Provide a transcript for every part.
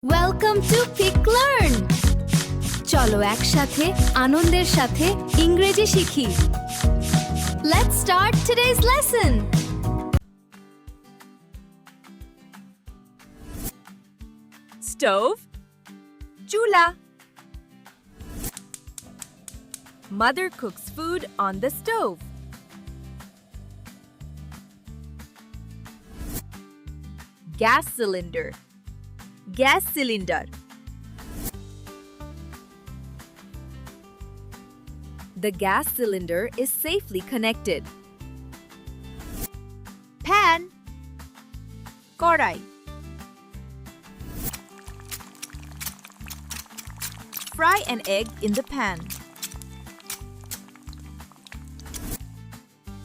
Welcome to PicLearn! চলো একসাথে আনন্দের সাথে ইংরেজি শিখি। Let's start today's lesson. Stove, chula. Mother cooks food on the stove. Gas cylinder, gas cylinder. The gas cylinder is safely connected. Pan, korai. Fry an egg in the pan.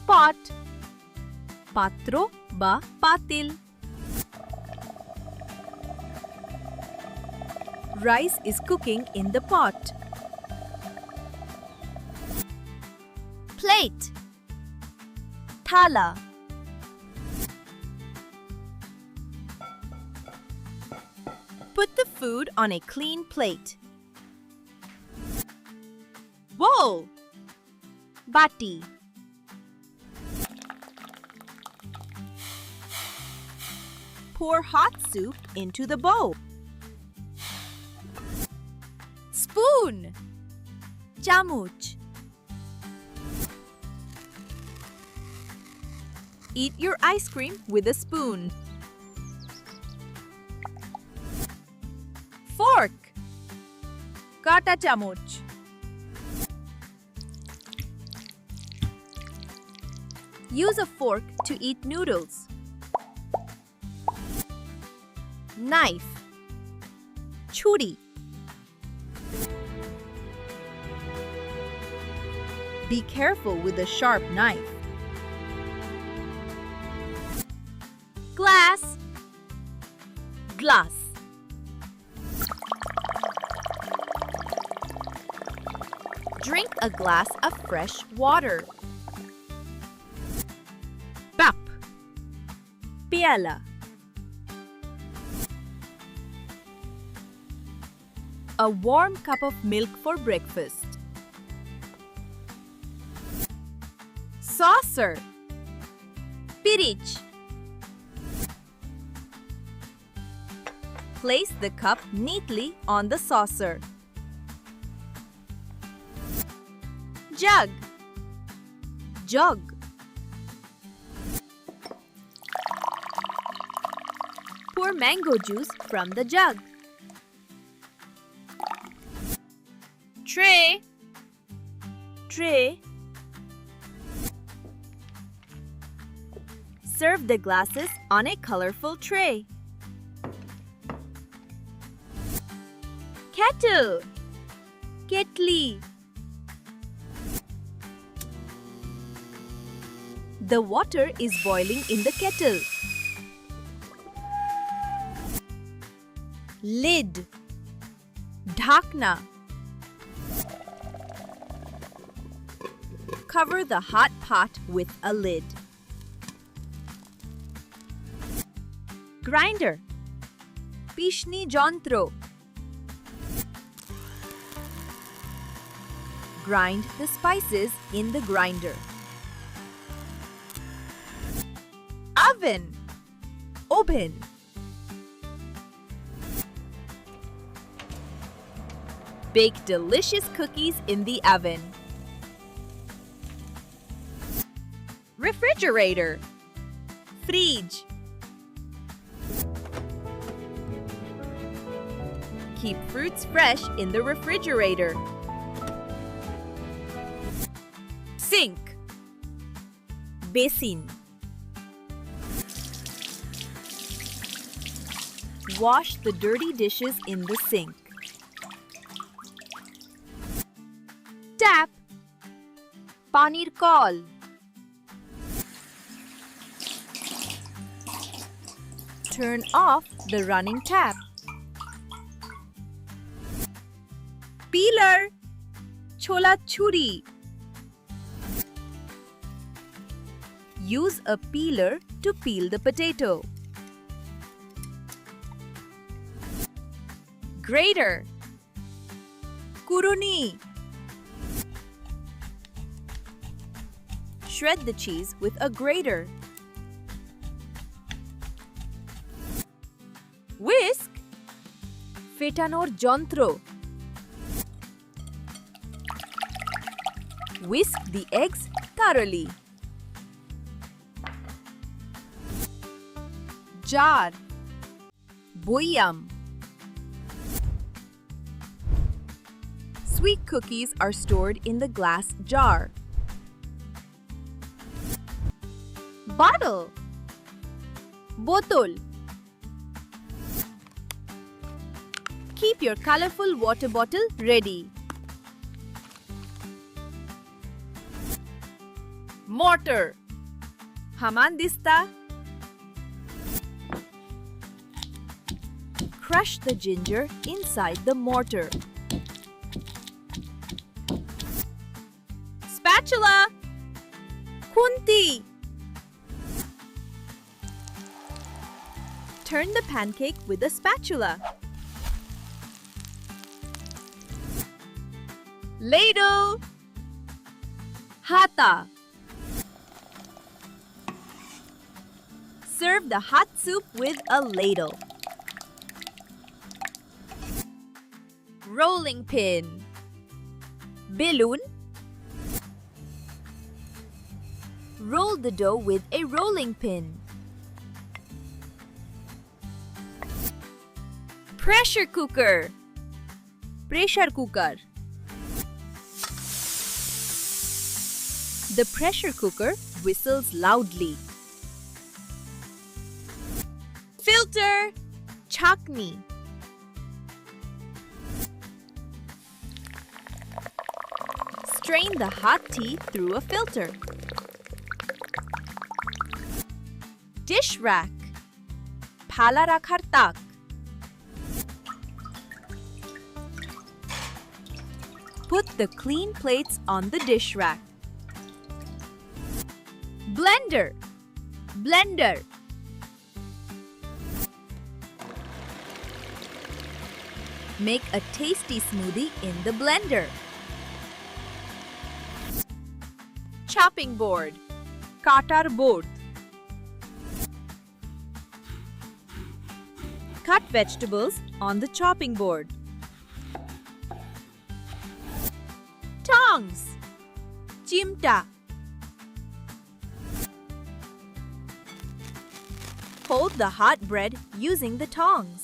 Pot, patro ba patil. Rice is cooking in the pot. Plate, thala. Put the food on a clean plate. Bowl, bati. Pour hot soup into the bowl. Spoon, chamuch. Eat your ice cream with a spoon. Fork, kata chamuch. Use a fork to eat noodles. Knife, churi. Be careful with a sharp knife. Glass, glass. Drink a glass of fresh water. Cup, piala. A warm cup of milk for breakfast. Saucer, pirich. Place the cup neatly on the saucer. Jug, jug. Pour mango juice from the jug. Tray, tray. Serve the glasses on a colorful tray. Kettle, ketli. The water is boiling in the kettle. Lid, dhakna. Cover the hot pot with a lid. Grinder, pishni jontro. Grind the spices in the grinder. Oven, oven. Bake delicious cookies in the oven. Refrigerator, fridge. Keep fruits fresh in the refrigerator. Sink, basin. Wash the dirty dishes in the sink. Tap, panir kol. Turn off the running tap. Peeler, chola churi. Use a peeler to peel the potato. Grater. Kuruni. Shred the cheese with a grater. Whisk. ফেটানোর যন্ত্র. Whisk the eggs thoroughly. Jar. Boyam. Sweet cookies are stored in the glass jar. Bottle. Botol. Keep your colorful water bottle ready. Mortar. Hamandista. Crush the ginger inside the mortar. Spatula. Kunti. Turn the pancake with a spatula. Ladle. Hata. Serve the hot soup with a ladle. Rolling pin. Balloon. Roll the dough with a rolling pin. Pressure cooker. Pressure cooker. The pressure cooker whistles loudly. Filter. Chakni. Strain the hot tea through a filter. Dish rack. Phala rakhar tak. Put the clean plates on the dish rack. Blender. Blender. Make a tasty smoothie in the blender. Chopping board. Katar board. Cut vegetables on the chopping board. Tongs. Chimta. Hold the hot bread using the tongs.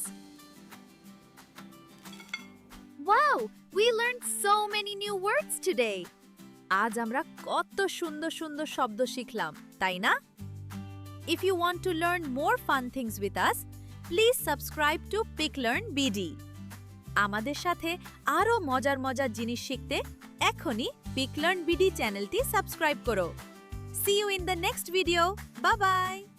Wow, we learned so many new words today. আজ আমরা কত সুন্দর সুন্দর শব্দ শিখলাম, তাই না? If you want to learn more fun things with us, please subscribe to PicLearn BD. আমাদের সাথে আরো মজার মজার জিনিস শিখতে এখনই PicLearn BD চ্যানেলটি সাবস্ক্রাইব করো। See you in the next video. Bye bye.